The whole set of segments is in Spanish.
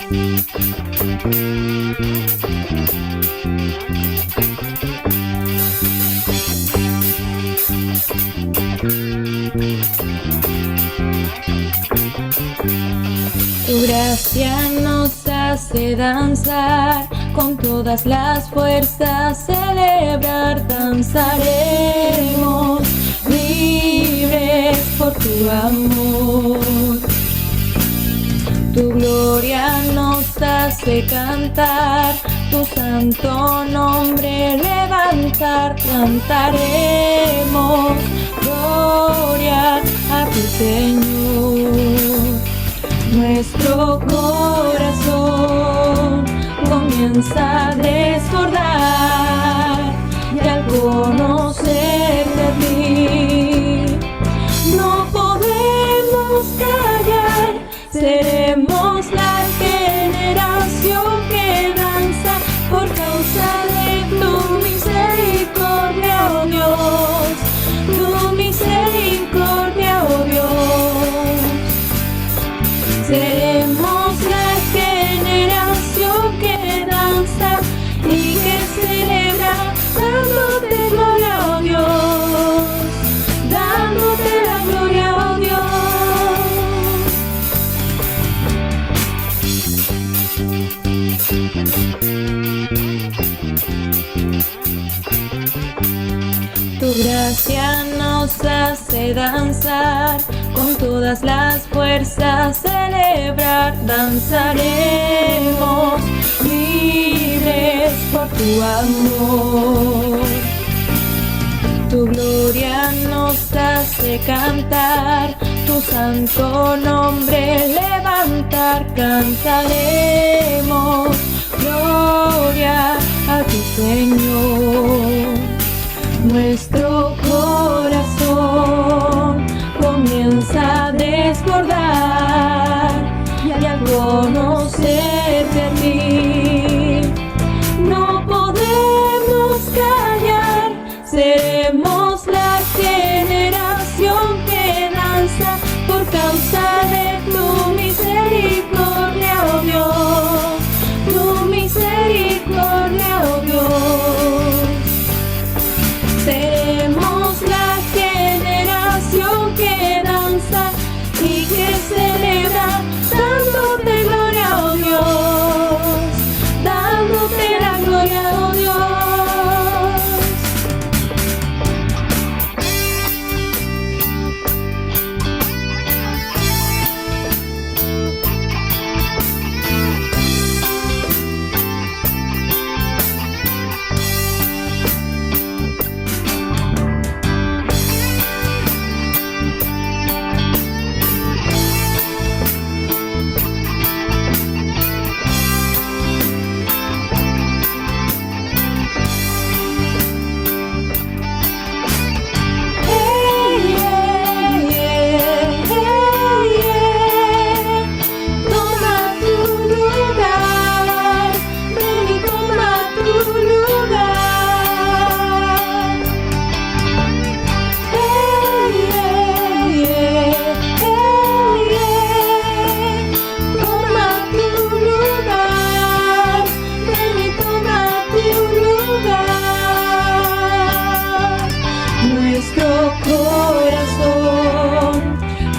Tu gracia nos hace danzar, con todas las fuerzas celebrar, danzaremos libres por tu amor. Tu gloria nos hace cantar, tu santo nombre levantar, cantaremos gloria a tu Señor. Nuestro corazón comienza a desbordar y al conocerte a ti no podemos callar. Seremos la generación que danza por causa de tu misericordia, oh Dios, tu misericordia, oh Dios. Seremos la generación que danza y que celebra, dándote gloria, oh Dios, dándote la gloria, oh Dios. Tu gracia nos hace danzar, con todas las fuerzas celebrar, danzaremos libres por tu amor. Tu gloria nos hace cantar, tu santo nombre levantar, cantaremos gloria a tu Señor. Nuestro corazón comienza a desbordar y al conocerte a ti no podemos callar. Seremos la generación que danza por causa de tu misericordia, oh Dios, tu misericordia, oh Dios. Seremos la generación que danza y que celebra, dándote gloria, oh Dios, dándote la gloria, oh Dios.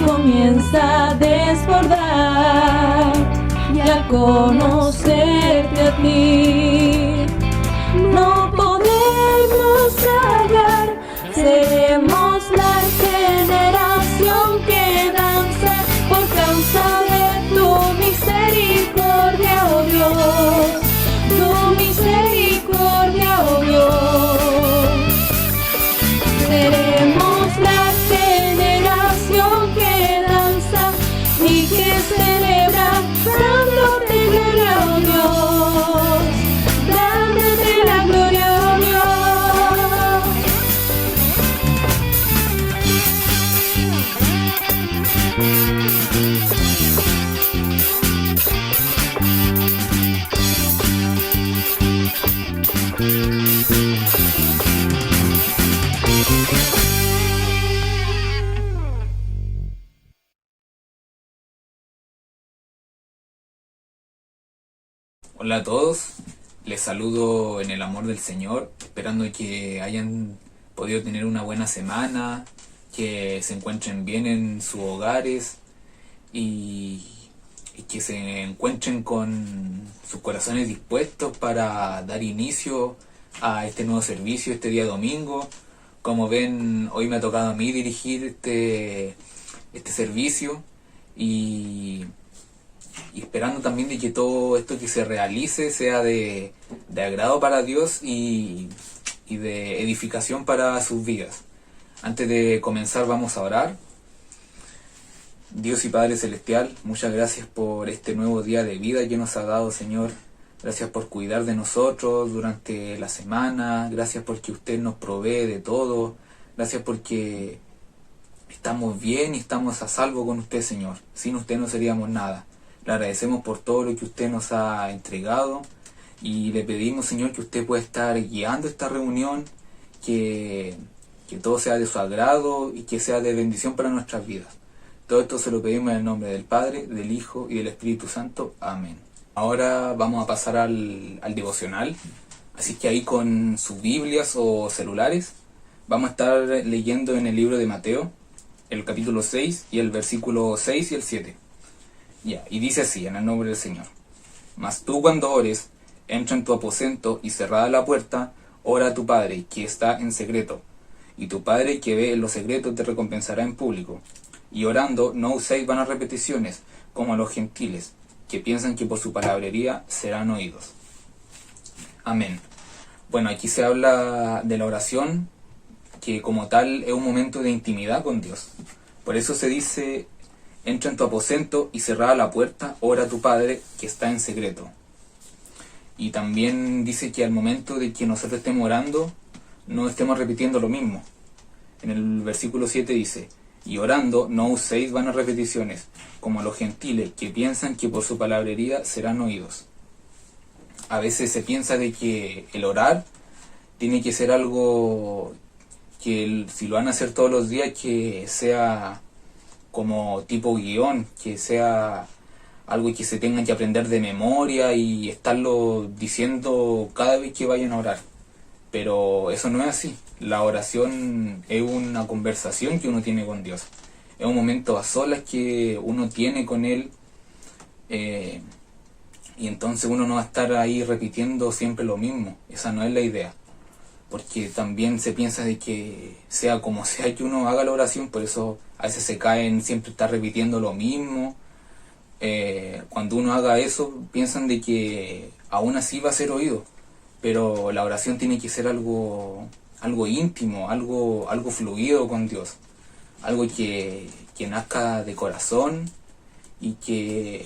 Comienza a desbordar y al conocerte a ti no podemos callar. Seremos la generación que danza por causa de tu misericordia, oh Dios, tu misericordia, oh Dios. Seremos la generación que danza y que celebra, dándote gloria, oh Dios, dándote la gloria, oh Dios. Hola a todos, les saludo en el amor del Señor, esperando que hayan podido tener una buena semana, que se encuentren bien en sus hogares y que se encuentren con sus corazones dispuestos para dar inicio a este nuevo servicio este día domingo. Como ven, hoy me ha tocado a mí dirigir este servicio y esperando también de que todo esto que se realice sea de agrado para Dios y de edificación para sus vidas. Antes de comenzar vamos a orar. Dios y Padre Celestial, muchas gracias por este nuevo día de vida que nos ha dado, Señor. Gracias por cuidar de nosotros durante la semana. Gracias porque usted nos provee de todo. Gracias porque estamos bien y estamos a salvo con usted, Señor. Sin usted no seríamos nada. Le agradecemos por todo lo que usted nos ha entregado y le pedimos, Señor, que usted pueda estar guiando esta reunión, que todo sea de su agrado y que sea de bendición para nuestras vidas. Todo esto se lo pedimos en el nombre del Padre, del Hijo y del Espíritu Santo. Amén. Ahora vamos a pasar al devocional, así que ahí con sus Biblias o celulares vamos a estar leyendo en el libro de Mateo, el capítulo 6 y el versículo 6 y el 7. Y dice así, en el nombre del Señor. Mas tú cuando ores, entra en tu aposento y cerrada la puerta, ora a tu Padre que está en secreto, y tu Padre que ve en lo secreto te recompensará en público. Y orando, no uséis vanas repeticiones, como a los gentiles, que piensan que por su palabrería serán oídos. Amén. Bueno, aquí se habla de la oración, que como tal es un momento de intimidad con Dios. Por eso se dice: entra en tu aposento y cerrada la puerta, ora a tu Padre que está en secreto. Y también dice que al momento de que nosotros estemos orando, no estemos repitiendo lo mismo. En el versículo 7 dice: y orando, no uséis vanas repeticiones, como los gentiles, que piensan que por su palabrería serán oídos. A veces se piensa de que el orar tiene que ser algo que si lo van a hacer todos los días, que sea como tipo guión, que sea algo que se tengan que aprender de memoria y estarlo diciendo cada vez que vayan a orar. Pero eso no es así. La oración es una conversación que uno tiene con Dios. Es un momento a solas que uno tiene con Él, y entonces uno no va a estar ahí repitiendo siempre lo mismo. Esa no es la idea. Porque también se piensa de que sea como sea que uno haga la oración, por eso a veces se caen siempre estar repitiendo lo mismo. Cuando uno haga eso, piensan de que aún así va a ser oído. Pero la oración tiene que ser algo íntimo, algo fluido con Dios. Algo que nazca de corazón y que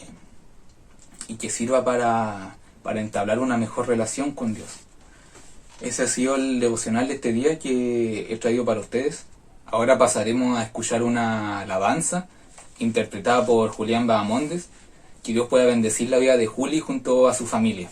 sirva para entablar una mejor relación con Dios. Ese ha sido el devocional de este día que he traído para ustedes. Ahora pasaremos a escuchar una alabanza interpretada por Julián Bahamondes. Que Dios pueda bendecir la vida de Juli junto a su familia.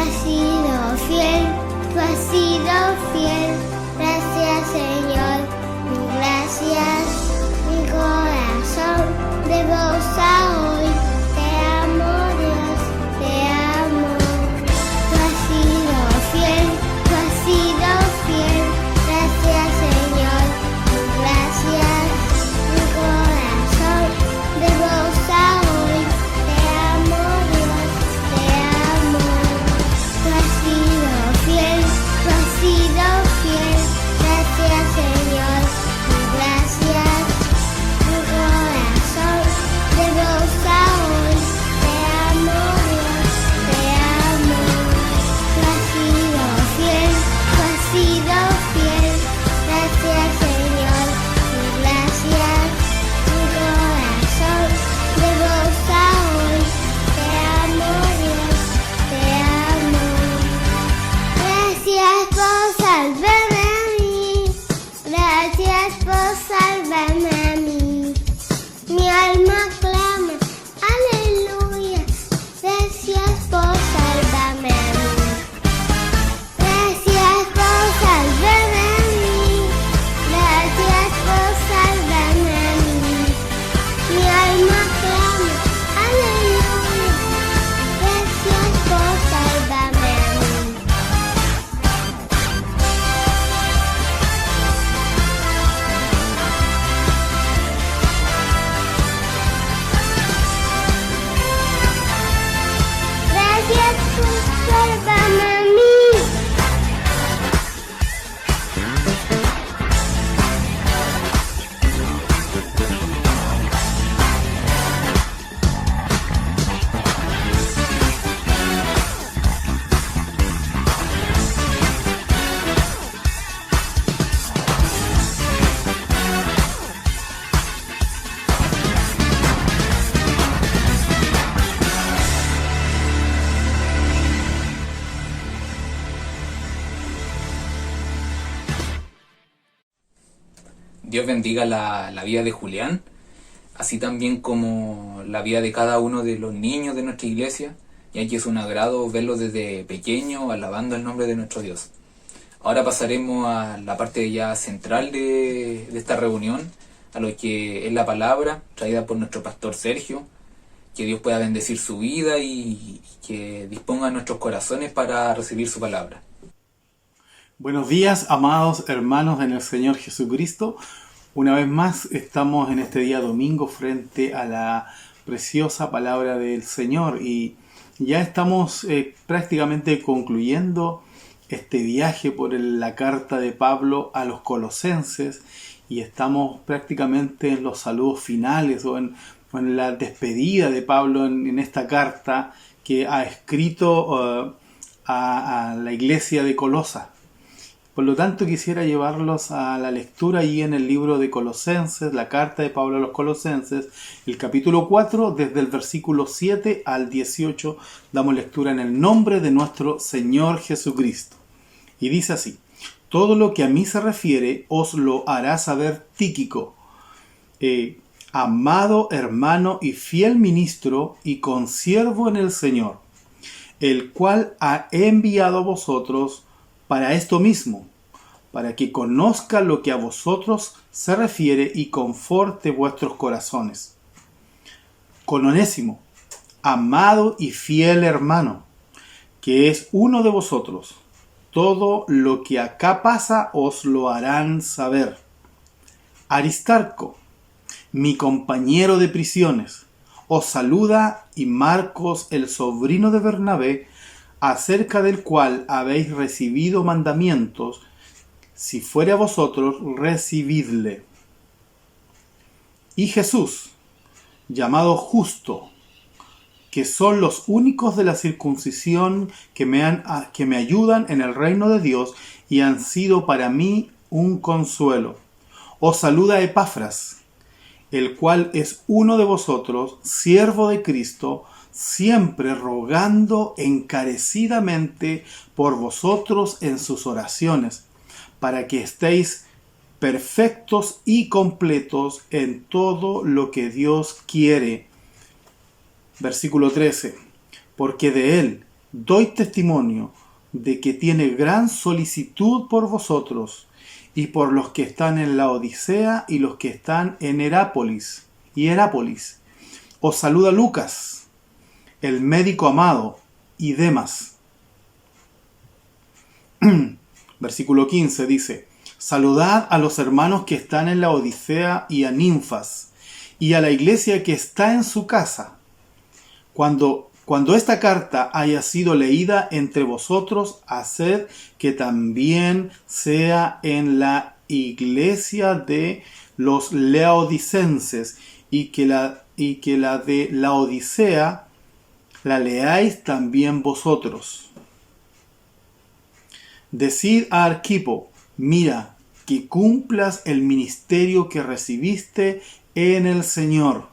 has sido fiel, tú has sido fiel. Gracias, Señor, gracias. Mi corazón de goza hoy. Te amo, Dios, te amo. Tú has sido fiel, tú has sido fiel. Gracias, Señor, gracias. Mi corazón de goza hoy. Te amo, Dios, te amo. Tú has sido fiel, tú has sido fiel. Gracias, Señor, gracias. Mi corazón de goza hoy. Te amo, Dios, te amo. Tú has sido fiel, tú has sido fiel. Gracias, Señor, gracias. Mi corazón de goza hoy. Te amo, Dios, te amo. Gracias por salvarme a mí. Gracias por salvarme a mí. Mi alma clama, aleluya. Gracias por salvarme a mí. Gracias por salvarme a mí. Gracias por salvarme a mí. Mi alma clama, aleluya. Gracias por salvarme a mí. Gracias por salvarme a mí. Dios bendiga la vida de Julián, así también como la vida de cada uno de los niños de nuestra iglesia, ya que es un agrado verlos desde pequeño alabando el nombre de nuestro Dios. Ahora pasaremos a la parte ya central de esta reunión, a lo que es la palabra traída por nuestro pastor Sergio. Que Dios pueda bendecir su vida y que disponga nuestros corazones para recibir su palabra. Buenos días, amados hermanos en el Señor Jesucristo. Una vez más estamos en este día domingo frente a la preciosa palabra del Señor y ya estamos prácticamente concluyendo este viaje por la carta de Pablo a los Colosenses y estamos prácticamente en los saludos finales o en la despedida de Pablo en esta carta que ha escrito a la iglesia de Colosa. Por lo tanto, quisiera llevarlos a la lectura ahí en el libro de Colosenses, la carta de Pablo a los Colosenses, el capítulo 4, desde el versículo 7 al 18, damos lectura en el nombre de nuestro Señor Jesucristo. Y dice así: todo lo que a mí se refiere os lo hará saber Tíquico, amado hermano y fiel ministro y consiervo en el Señor, el cual ha enviado a vosotros para esto mismo, para que conozca lo que a vosotros se refiere y conforte vuestros corazones. Con Onésimo, amado y fiel hermano, que es uno de vosotros, todo lo que acá pasa os lo harán saber. Aristarco, mi compañero de prisiones, os saluda, y Marcos, el sobrino de Bernabé, acerca del cual habéis recibido mandamientos, si fuere a vosotros, recibidle. Y Jesús, llamado Justo, que son los únicos de la circuncisión que me ayudan en el reino de Dios y han sido para mí un consuelo. Os saluda Epafras, el cual es uno de vosotros, siervo de Cristo, siempre rogando encarecidamente por vosotros en sus oraciones, para que estéis perfectos y completos en todo lo que Dios quiere. Versículo 13. Porque de Él doy testimonio de que tiene gran solicitud por vosotros y por los que están en la Odisea y los que están en Herápolis. Os saluda Lucas, el médico amado, y Demas. Versículo 15 dice: saludad a los hermanos que están en la Odisea y a Ninfas, y a la iglesia que está en su casa. Cuando esta carta haya sido leída entre vosotros, haced que también sea en la iglesia de los laodicenses, y que la de la Odisea la leáis también vosotros. Decid a Arquipo: mira, que cumplas el ministerio que recibiste en el Señor.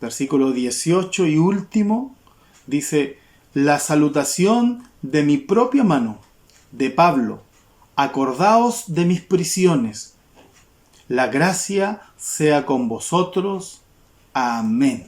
Versículo 18 y último dice: la salutación de mi propia mano, de Pablo. Acordaos de mis prisiones. La gracia sea con vosotros. Amén.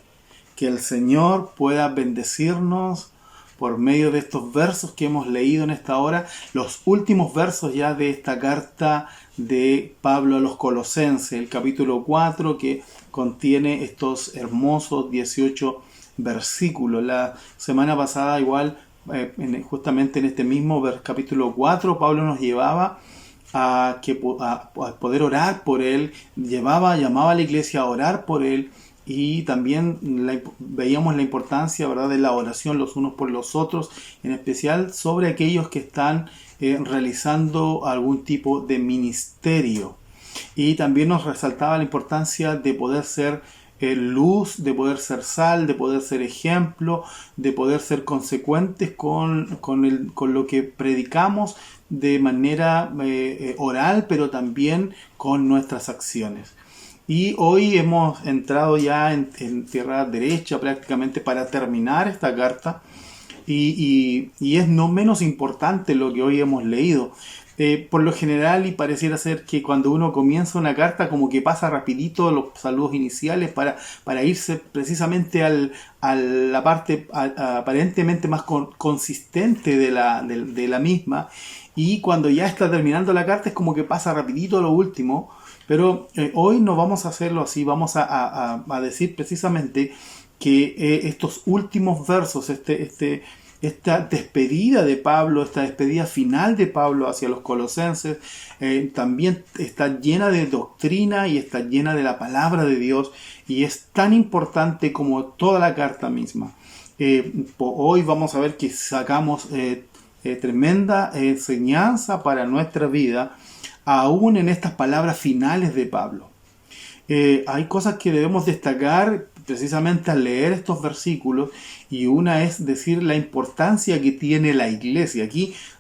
Que el Señor pueda bendecirnos por medio de estos versos que hemos leído en esta hora, los últimos versos ya de esta carta de Pablo a los Colosenses, el capítulo 4, que contiene estos hermosos 18 versículos. La semana pasada igual, justamente en este mismo capítulo 4, Pablo nos llevaba a poder orar por él, llamaba a la iglesia a orar por él, y también veíamos la importancia, ¿verdad?, de la oración los unos por los otros, en especial sobre aquellos que están realizando algún tipo de ministerio. Y también nos resaltaba la importancia de poder ser luz, de poder ser sal, de poder ser ejemplo, de poder ser consecuentes con lo que predicamos de manera oral, pero también con nuestras acciones. Y hoy hemos entrado ya en tierra derecha prácticamente para terminar esta carta, y es no menos importante lo que hoy hemos leído. Por lo general, y pareciera ser que cuando uno comienza una carta como que pasa rapidito los saludos iniciales para irse precisamente a la parte aparentemente más consistente de la misma, y cuando ya está terminando la carta es como que pasa rapidito lo último. Pero hoy no vamos a hacerlo así, vamos a decir precisamente que estos últimos versos, esta despedida de Pablo, esta despedida final de Pablo hacia los colosenses, también está llena de doctrina y está llena de la palabra de Dios, y es tan importante como toda la carta misma. Hoy vamos a ver que sacamos tremenda enseñanza para nuestra vida, aún en estas palabras finales de Pablo. Hay cosas que debemos destacar precisamente al leer estos versículos, y una es decir la importancia que tiene la iglesia.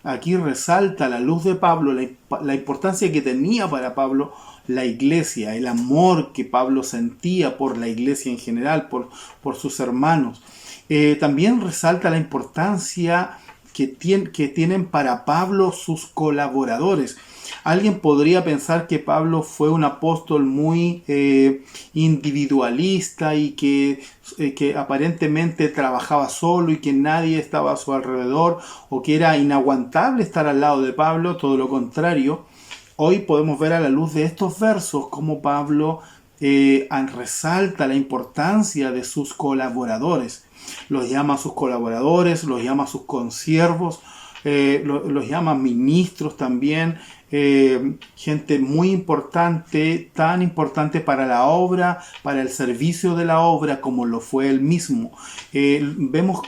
Aquí resalta la luz de Pablo, la importancia que tenía para Pablo la iglesia, el amor que Pablo sentía por la iglesia en general, por sus hermanos. También resalta la importancia que tienen para Pablo sus colaboradores. Alguien podría pensar que Pablo fue un apóstol muy individualista y que aparentemente trabajaba solo y que nadie estaba a su alrededor, o que era inaguantable estar al lado de Pablo. Todo lo contrario. Hoy podemos ver a la luz de estos versos cómo Pablo resalta la importancia de sus colaboradores. Los llama a sus colaboradores, los llama a sus consiervos, los llama ministros también, gente muy importante, tan importante para la obra, para el servicio de la obra, como lo fue él mismo.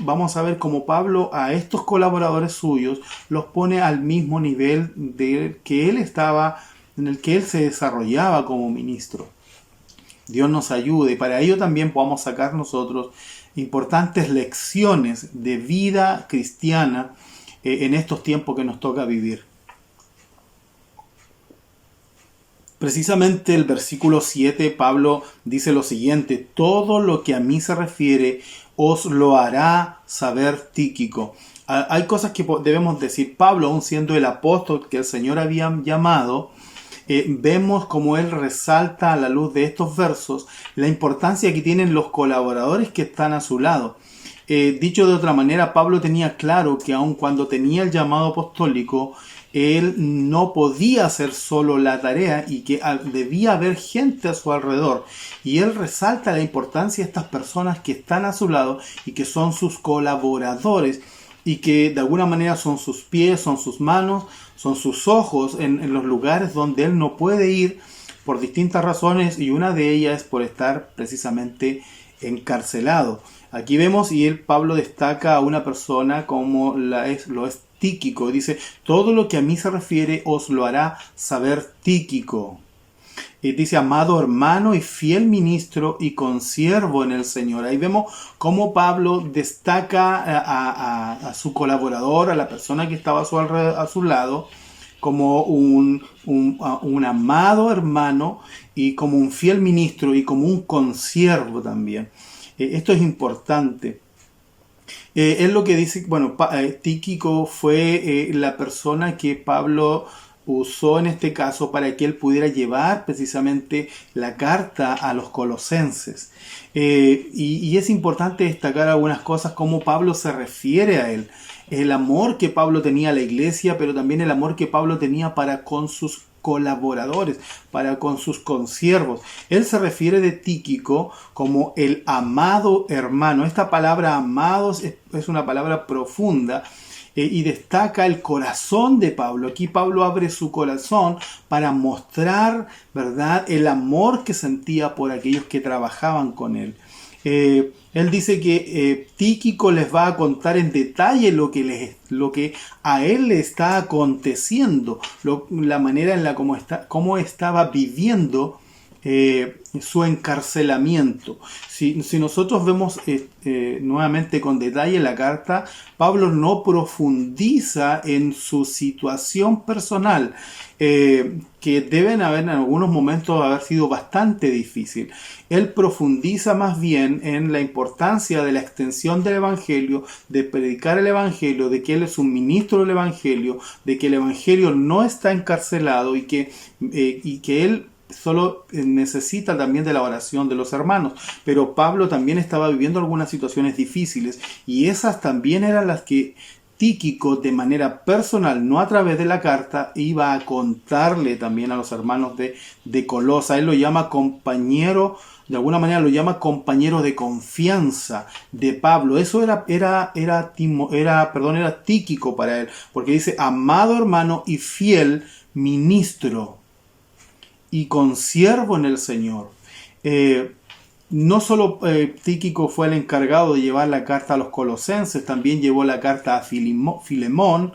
Vamos a ver cómo Pablo a estos colaboradores suyos los pone al mismo nivel que él estaba, en el que él se desarrollaba como ministro. Dios nos ayude, y para ello también podamos sacar nosotros importantes lecciones de vida cristiana en estos tiempos que nos toca vivir. Precisamente el versículo 7, Pablo dice lo siguiente: todo lo que a mí se refiere os lo hará saber Tíquico. Hay cosas que debemos decir. Pablo, aun siendo el apóstol que el Señor había llamado, vemos como él resalta a la luz de estos versos la importancia que tienen los colaboradores que están a su lado. Dicho de otra manera, Pablo tenía claro que aun cuando tenía el llamado apostólico, él no podía hacer solo la tarea y que debía haber gente a su alrededor. Y él resalta la importancia de estas personas que están a su lado y que son sus colaboradores y que de alguna manera son sus pies, son sus manos, son sus ojos en los lugares donde él no puede ir por distintas razones, y una de ellas es por estar precisamente encarcelado. Aquí vemos, y Pablo destaca a una persona como lo es Tíquico. Dice: todo lo que a mí se refiere os lo hará saber Tíquico. Y dice: amado hermano y fiel ministro y consiervo en el Señor. Ahí vemos cómo Pablo destaca a su colaborador, a la persona que estaba a su lado, como un amado hermano y como un fiel ministro y como un consiervo también. Esto es importante. Es lo que dice, bueno, Tíquico fue la persona que Pablo usó en este caso para que él pudiera llevar precisamente la carta a los colosenses. Y es importante destacar algunas cosas, cómo Pablo se refiere a él. El amor que Pablo tenía a la iglesia, pero también el amor que Pablo tenía para con sus colaboradores, para con sus consiervos. Él se refiere de Tíquico como el amado hermano. Esta palabra amados es una palabra profunda y destaca el corazón de Pablo. Aquí Pablo abre su corazón para mostrar, ¿verdad?, el amor que sentía por aquellos que trabajaban con él. Él dice que Tíquico les va a contar en detalle lo que a él le está aconteciendo, la manera en la cómo estaba viviendo su encarcelamiento. Si nosotros vemos nuevamente con detalle la carta, Pablo no profundiza en su situación personal, que deben haber en algunos momentos haber sido bastante difícil. Él profundiza más bien en la importancia de la extensión del Evangelio, de predicar el Evangelio, de que él es un ministro del Evangelio, de que el Evangelio no está encarcelado y que él solo necesita también de la oración de los hermanos. Pero Pablo también estaba viviendo algunas situaciones difíciles, y esas también eran las que Tíquico, de manera personal, no a través de la carta, iba a contarle también a los hermanos de Colosa. Él lo llama compañero, de alguna manera lo llama compañero de confianza de Pablo. Eso era Tíquico para él, porque dice: amado hermano y fiel ministro y consiervo en el Señor. No solo Tíquico fue el encargado de llevar la carta a los colosenses, también llevó la carta a Filemón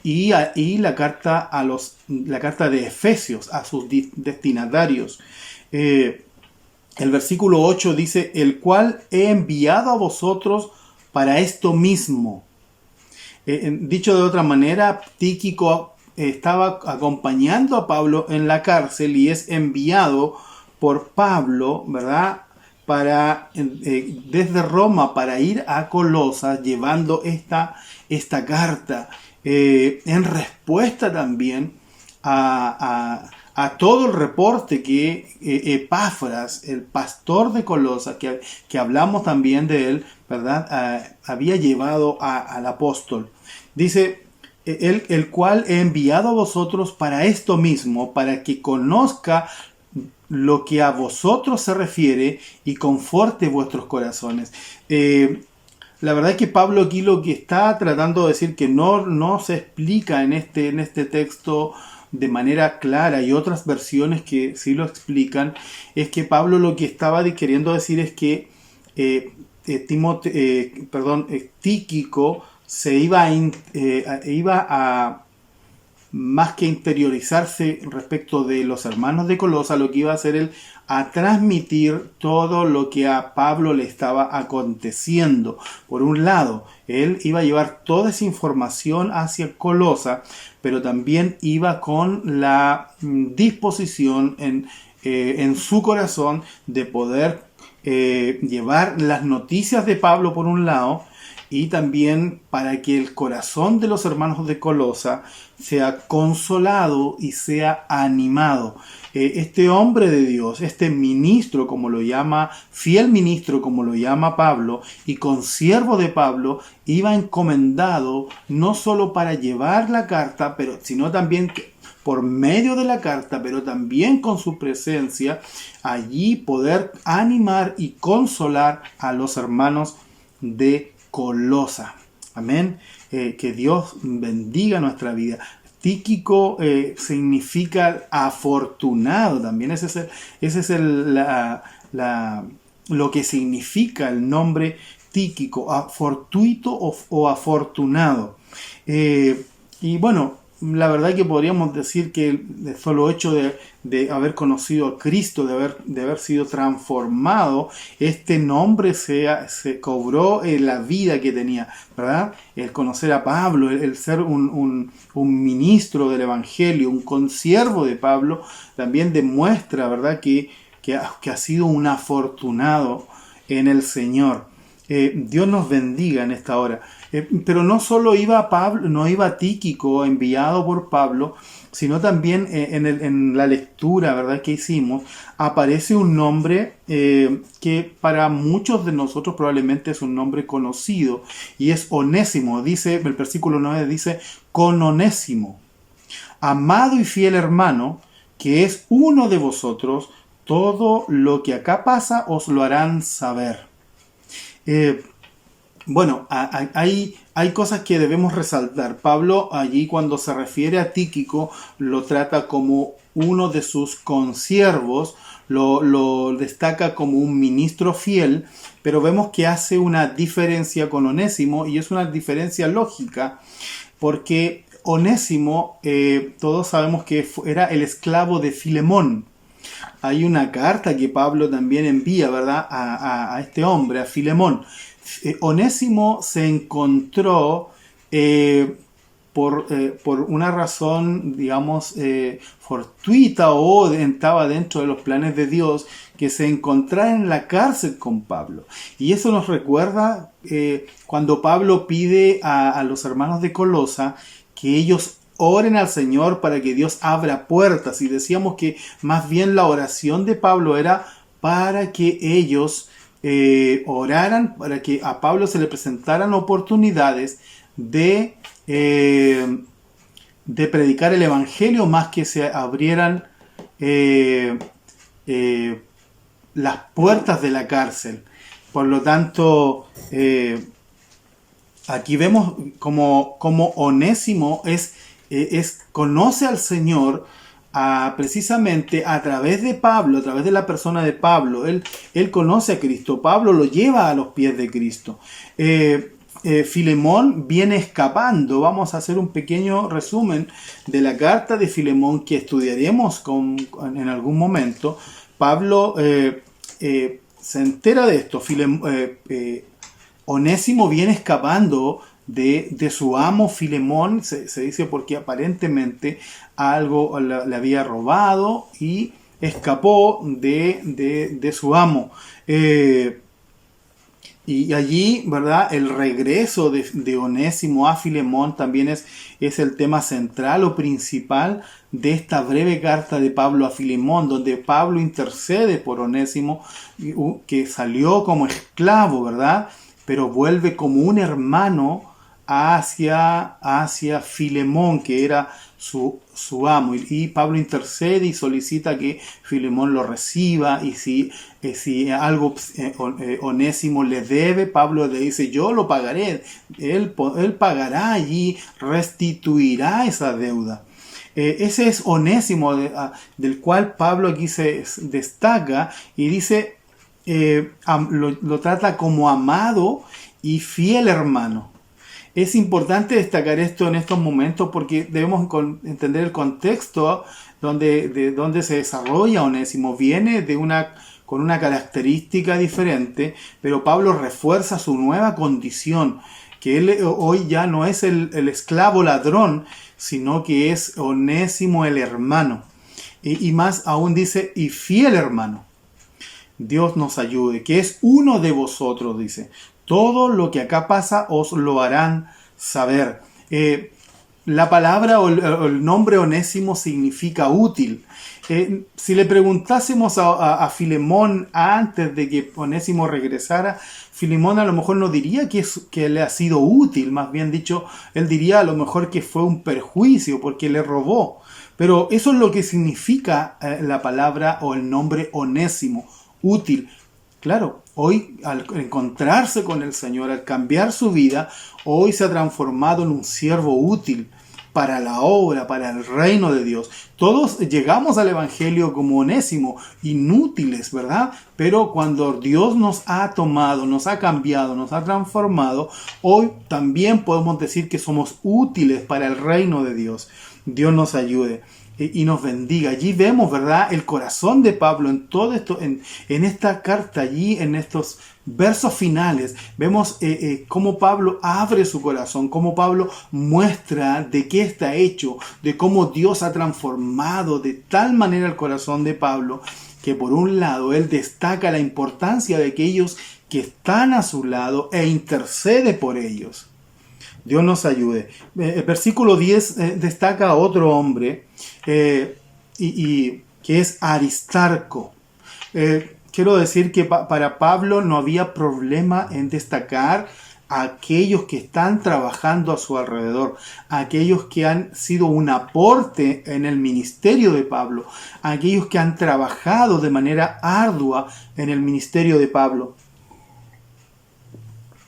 y la carta de Efesios a sus destinatarios. El versículo 8 dice: el cual he enviado a vosotros para esto mismo. Dicho de otra manera, Tíquico estaba acompañando a Pablo en la cárcel y es enviado por Pablo, ¿verdad?, desde Roma para ir a Colosas, llevando esta carta en respuesta también a todo el reporte que Epafras, el pastor de Colosas, que hablamos también de él, ¿verdad?, había llevado al apóstol. Dice: el cual he enviado a vosotros para esto mismo, para que conozca lo que a vosotros se refiere y conforte vuestros corazones. La verdad es que Pablo aquí lo que está tratando de decir, que no se explica en este texto de manera clara, y otras versiones que sí lo explican, es que Pablo lo que estaba queriendo decir es que Tíquico se iba a más que interiorizarse respecto de los hermanos de Colosa, lo que iba a hacer él a transmitir todo lo que a Pablo le estaba aconteciendo. Por un lado, él iba a llevar toda esa información hacia Colosa, pero también iba con la disposición en su corazón de poder llevar las noticias de Pablo por un lado, y también para que el corazón de los hermanos de Colosa sea consolado y sea animado. Este hombre de Dios, este ministro, como lo llama, fiel ministro, como lo llama Pablo, y consiervo de Pablo, iba encomendado no solo para llevar la carta, sino también por medio de la carta, pero también con su presencia, allí poder animar y consolar a los hermanos de Colosa. Amén. Que Dios bendiga nuestra vida. Tíquico significa afortunado también. Ese es lo que significa el nombre Tíquico, fortuito o afortunado. Y bueno, la verdad que podríamos decir que el solo hecho de haber conocido a Cristo, de haber sido transformado, este nombre se cobró en la vida que tenía, ¿verdad? El conocer a Pablo, el ser un ministro del Evangelio, un consiervo de Pablo, también demuestra, ¿verdad?, que ha sido un afortunado en el Señor. Dios nos bendiga en esta hora. Pero no solo iba Pablo, no iba Tíquico enviado por Pablo, sino también en la lectura, ¿verdad?, que hicimos, aparece un nombre que para muchos de nosotros probablemente es un nombre conocido, y es Onésimo. Dice, el versículo 9 dice, con Onésimo, amado y fiel hermano, que es uno de vosotros, todo lo que acá pasa os lo harán saber. Bueno, hay cosas que debemos resaltar. Pablo allí, cuando se refiere a Tíquico, lo trata como uno de sus consiervos, lo destaca como un ministro fiel, pero vemos que hace una diferencia con Onésimo, y es una diferencia lógica, porque Onésimo, todos sabemos que era el esclavo de Filemón. Hay una carta que Pablo también envía, ¿verdad?, a este hombre, a Filemón. Onésimo se encontró por una razón, digamos, fortuita, o estaba dentro de los planes de Dios, que se encontrara en la cárcel con Pablo. Y eso nos recuerda cuando Pablo pide a los hermanos de Colosa que ellos oren al Señor para que Dios abra puertas. Y decíamos que más bien la oración de Pablo era para que ellos oraran, para que a Pablo se le presentaran oportunidades de predicar el Evangelio, más que se abrieran las puertas de la cárcel. Por lo tanto, aquí vemos como Onésimo conoce al Señor precisamente a través de Pablo, a través de la persona de Pablo. Él conoce a Cristo. Pablo lo lleva a los pies de Cristo. Filemón viene escapando. Vamos a hacer un pequeño resumen de la carta de Filemón que estudiaremos en algún momento. Pablo se entera de esto. Onésimo viene escapando de su amo Filemón, se dice porque aparentemente algo le había robado y escapó de su amo. Y allí, ¿verdad?, el regreso de Onésimo a Filemón también es el tema central o principal de esta breve carta de Pablo a Filemón, donde Pablo intercede por Onésimo, que salió como esclavo, ¿verdad?, pero vuelve como un hermano hacia Filemón, que era su amo, y Pablo intercede y solicita que Filemón lo reciba, y si algo Onésimo le debe, Pablo le dice, yo lo pagaré, él pagará allí, restituirá esa deuda. Ese es Onésimo, del cual Pablo aquí se destaca y dice, lo trata como amado y fiel hermano. Es importante destacar esto en estos momentos porque debemos entender el contexto de donde se desarrolla Onésimo. Viene con una característica diferente, pero Pablo refuerza su nueva condición, que él hoy ya no es el esclavo ladrón, sino que es Onésimo el hermano. Y más aún dice, y fiel hermano. Dios nos ayude, que es uno de vosotros, dice. Todo lo que acá pasa os lo harán saber. La palabra o el nombre Onésimo significa útil. Si le preguntásemos a Filemón antes de que Onésimo regresara, Filemón a lo mejor no diría que le ha sido útil, más bien dicho, él diría a lo mejor que fue un perjuicio porque le robó. Pero eso es lo que significa la palabra o el nombre Onésimo, útil. Claro, hoy al encontrarse con el Señor, al cambiar su vida, hoy se ha transformado en un siervo útil para la obra, para el reino de Dios. Todos llegamos al Evangelio como Onésimo, inútiles, ¿verdad? Pero cuando Dios nos ha tomado, nos ha cambiado, nos ha transformado, hoy también podemos decir que somos útiles para el reino de Dios. Dios nos ayude y nos bendiga. Allí vemos, ¿verdad?, el corazón de Pablo en todo esto, en esta carta, allí en estos versos finales. Vemos cómo Pablo abre su corazón, cómo Pablo muestra de qué está hecho, de cómo Dios ha transformado de tal manera el corazón de Pablo, que por un lado él destaca la importancia de aquellos que están a su lado e intercede por ellos. Dios nos ayude. El versículo 10 destaca a otro hombre y que es Aristarco. Quiero decir que para Pablo no había problema en destacar a aquellos que están trabajando a su alrededor, a aquellos que han sido un aporte en el ministerio de Pablo, a aquellos que han trabajado de manera ardua en el ministerio de Pablo.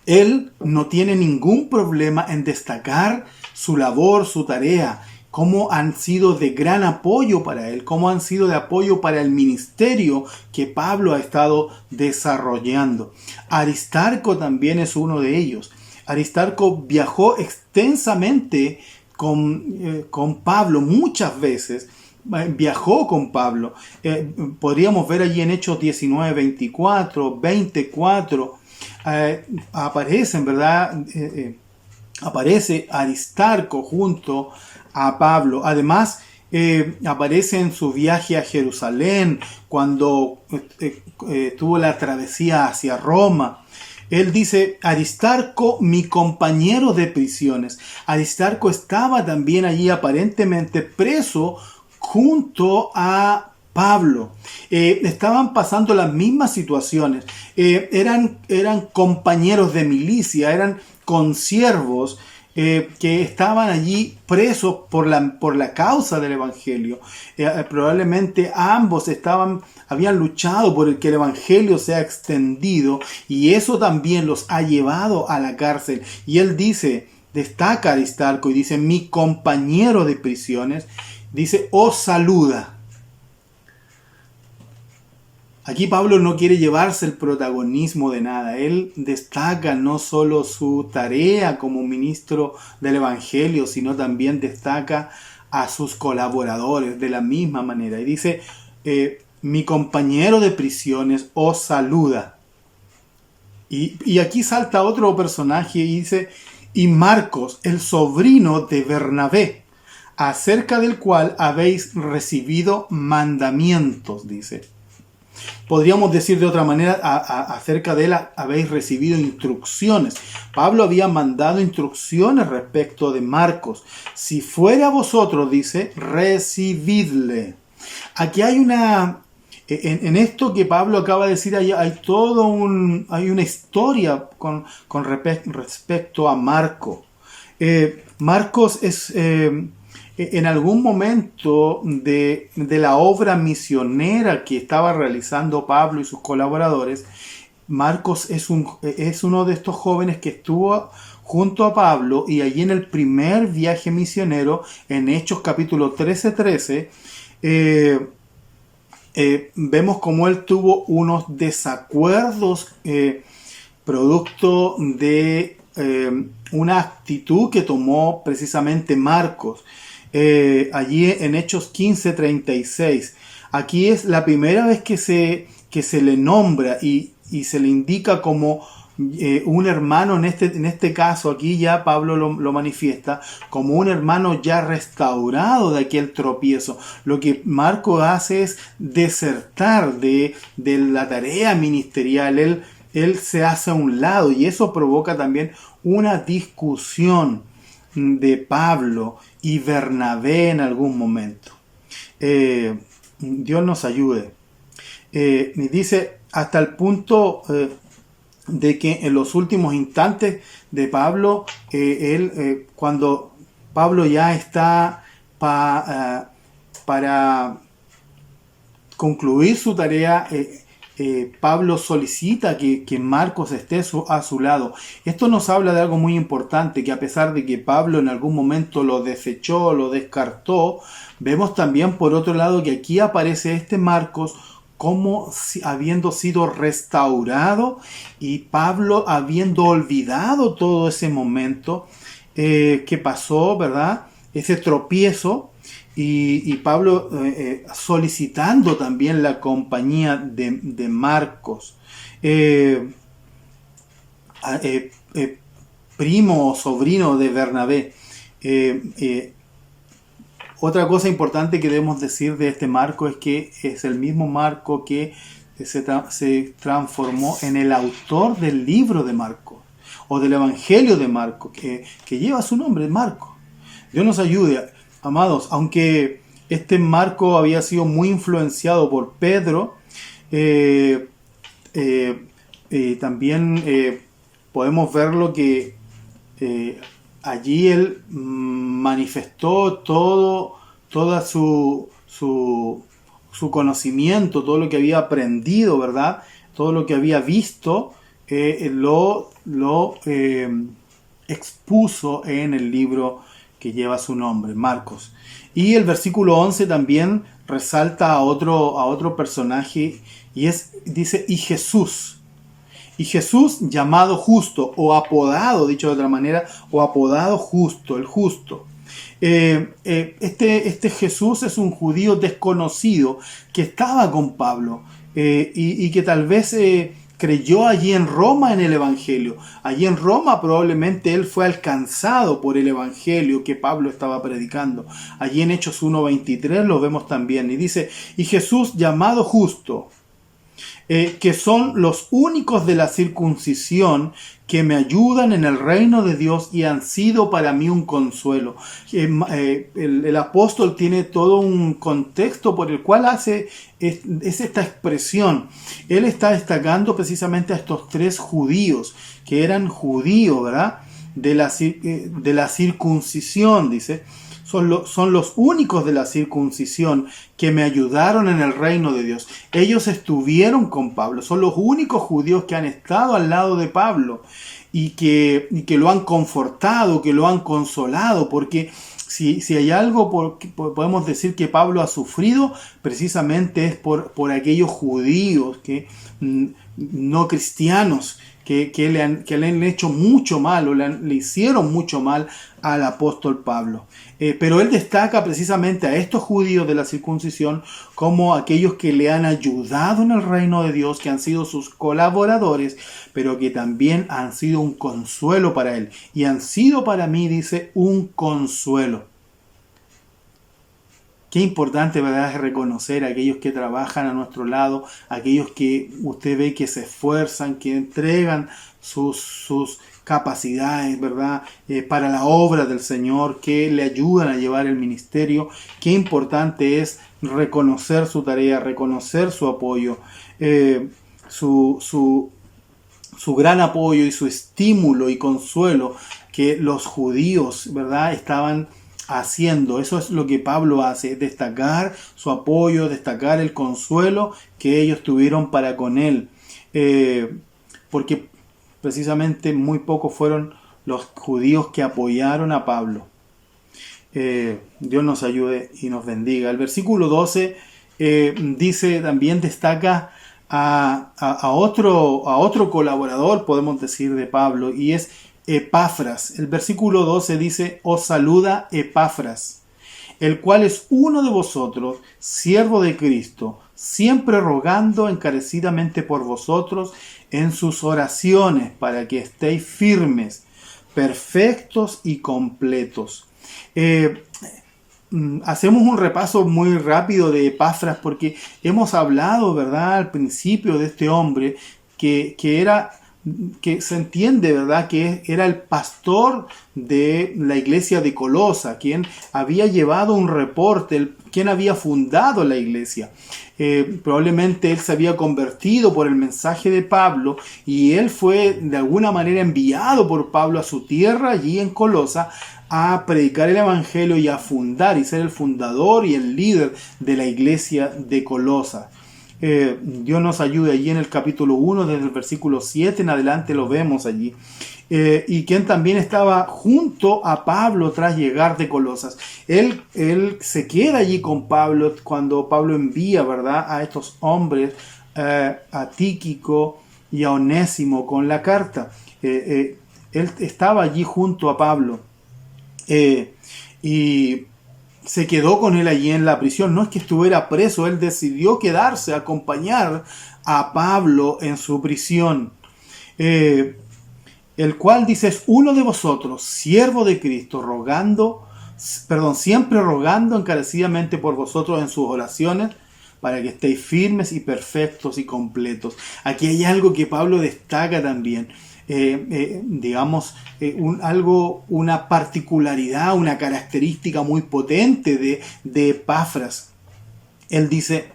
Él no tiene ningún problema en destacar su labor, su tarea, cómo han sido de gran apoyo para él, cómo han sido de apoyo para el ministerio que Pablo ha estado desarrollando. Aristarco también es uno de ellos. Aristarco viajó extensamente con Pablo muchas veces. Viajó con Pablo. Podríamos ver allí en Hechos 19, 24, 24. Aparecen, ¿verdad? Aparece Aristarco junto a Pablo. Además, aparece en su viaje a Jerusalén, cuando tuvo la travesía hacia Roma. Él dice, Aristarco, mi compañero de prisiones. Aristarco estaba también allí aparentemente preso junto a Pablo. Estaban pasando las mismas situaciones. Eran compañeros de milicia, eran consiervos que estaban allí presos por la causa del Evangelio. Probablemente ambos habían luchado por el que el Evangelio sea extendido, y eso también los ha llevado a la cárcel. Y él dice, destaca Aristarco y dice, mi compañero de prisiones, dice, os saluda. Aquí Pablo no quiere llevarse el protagonismo de nada. Él destaca no solo su tarea como ministro del Evangelio, sino también destaca a sus colaboradores de la misma manera. Y dice, mi compañero de prisiones os saluda. Y aquí salta otro personaje y dice, y Marcos, el sobrino de Bernabé, acerca del cual habéis recibido mandamientos, dice. Podríamos decir de otra manera, acerca de él habéis recibido instrucciones. Pablo había mandado instrucciones respecto de Marcos. Si fuere a vosotros, dice, recibidle. Aquí hay en esto que Pablo acaba de decir, hay una historia con respecto a Marcos. Marcos es... en algún momento de la obra misionera que estaba realizando Pablo y sus colaboradores, Marcos es uno de estos jóvenes que estuvo junto a Pablo, y allí en el primer viaje misionero, en Hechos capítulo 13, vemos cómo él tuvo unos desacuerdos producto de una actitud que tomó precisamente Marcos. Allí en Hechos 15:36. Aquí es la primera vez que se le nombra y se le indica como un hermano, en este caso aquí ya Pablo lo manifiesta, como un hermano ya restaurado de aquel tropiezo. Lo que Marcos hace es desertar de la tarea ministerial. Él él se hace a un lado y eso provoca también una discusión de Pablo y Bernabé en algún momento. Dios nos ayude. Y dice hasta el punto de que en los últimos instantes de Pablo, cuando Pablo ya está para concluir su tarea, Pablo solicita que Marcos esté a su lado. Esto nos habla de algo muy importante, que a pesar de que Pablo en algún momento lo desechó, lo descartó, vemos también por otro lado que aquí aparece este Marcos como habiendo sido restaurado y Pablo habiendo olvidado todo ese momento que pasó, ¿verdad? Ese tropiezo. Y Pablo solicitando también la compañía de Marcos, primo o sobrino de Bernabé. Otra cosa importante que debemos decir de este Marco es que es el mismo Marco que se transformó en el autor del libro de Marcos o del Evangelio de Marcos, que lleva su nombre, Marcos. Dios nos ayude. Amados, aunque este Marco había sido muy influenciado por Pedro, también podemos verlo que allí él manifestó todo su conocimiento, todo lo que había aprendido, ¿verdad? Todo lo que había visto, lo expuso en el libro que lleva su nombre, Marcos. Y el versículo 11 también resalta a otro personaje y dice, y Jesús llamado justo o apodado, dicho de otra manera, o apodado justo, el justo. Este Jesús es un judío desconocido que estaba con Pablo y que tal vez creyó allí en Roma en el Evangelio. Allí en Roma probablemente él fue alcanzado por el Evangelio que Pablo estaba predicando. Allí en Hechos 1:23 lo vemos también. Y dice, y Jesús llamado justo, que son los únicos de la circuncisión que me ayudan en el reino de Dios y han sido para mí un consuelo. El apóstol tiene todo un contexto por el cual hace esta expresión. Él está destacando precisamente a estos tres judíos, que eran judíos, ¿verdad? De la circuncisión, dice. Son los únicos de la circuncisión que me ayudaron en el reino de Dios. Ellos estuvieron con Pablo. Son los únicos judíos que han estado al lado de Pablo y que lo han confortado, que lo han consolado. Porque si hay algo podemos decir que Pablo ha sufrido, precisamente es por aquellos judíos no cristianos que le han hecho mucho mal o le hicieron mucho mal al apóstol Pablo. Pero él destaca precisamente a estos judíos de la circuncisión como aquellos que le han ayudado en el reino de Dios, que han sido sus colaboradores, pero que también han sido un consuelo para él. Y han sido para mí, dice, un consuelo. Qué importante, ¿verdad?, es reconocer a aquellos que trabajan a nuestro lado, aquellos que usted ve que se esfuerzan, que entregan sus capacidades, ¿verdad?, para la obra del Señor, que le ayudan a llevar el ministerio. Qué importante es reconocer su tarea, reconocer su apoyo, su gran apoyo y su estímulo y consuelo que los judíos, ¿verdad?, estaban haciendo. Eso es lo que Pablo hace, destacar su apoyo, destacar el consuelo que ellos tuvieron para con él, porque precisamente muy pocos fueron los judíos que apoyaron a Pablo. Dios nos ayude y nos bendiga. El versículo 12 dice, también destaca a otro colaborador, podemos decir, de Pablo, y es Epafras. El versículo 12 dice, os saluda Epafras, el cual es uno de vosotros, siervo de Cristo, siempre rogando encarecidamente por vosotros en sus oraciones, para que estéis firmes, perfectos y completos. Hacemos un repaso muy rápido de Epafras porque hemos hablado, ¿verdad?, al principio de este hombre que se entiende, ¿verdad?, que era el pastor de la iglesia de Colosa, quien había llevado un reporte, quien había fundado la iglesia. Probablemente él se había convertido por el mensaje de Pablo y él fue de alguna manera enviado por Pablo a su tierra allí en Colosa a predicar el evangelio y a fundar y ser el fundador y el líder de la iglesia de Colosa. Dios nos ayude allí en el capítulo 1, desde el versículo 7 en adelante lo vemos allí. Y quien también estaba junto a Pablo tras llegar de Colosas. Él se queda allí con Pablo cuando Pablo envía, ¿verdad?, a estos hombres, a Tíquico y a Onésimo con la carta. Él estaba allí junto a Pablo y se quedó con él allí en la prisión. No es que estuviera preso, él decidió quedarse, acompañar a Pablo en su prisión. El cual dice: es uno de vosotros, siervo de Cristo, siempre rogando encarecidamente por vosotros en sus oraciones, para que estéis firmes y perfectos y completos. Aquí hay algo que Pablo destaca también. Una particularidad, una característica muy potente de Epafras. Él dice: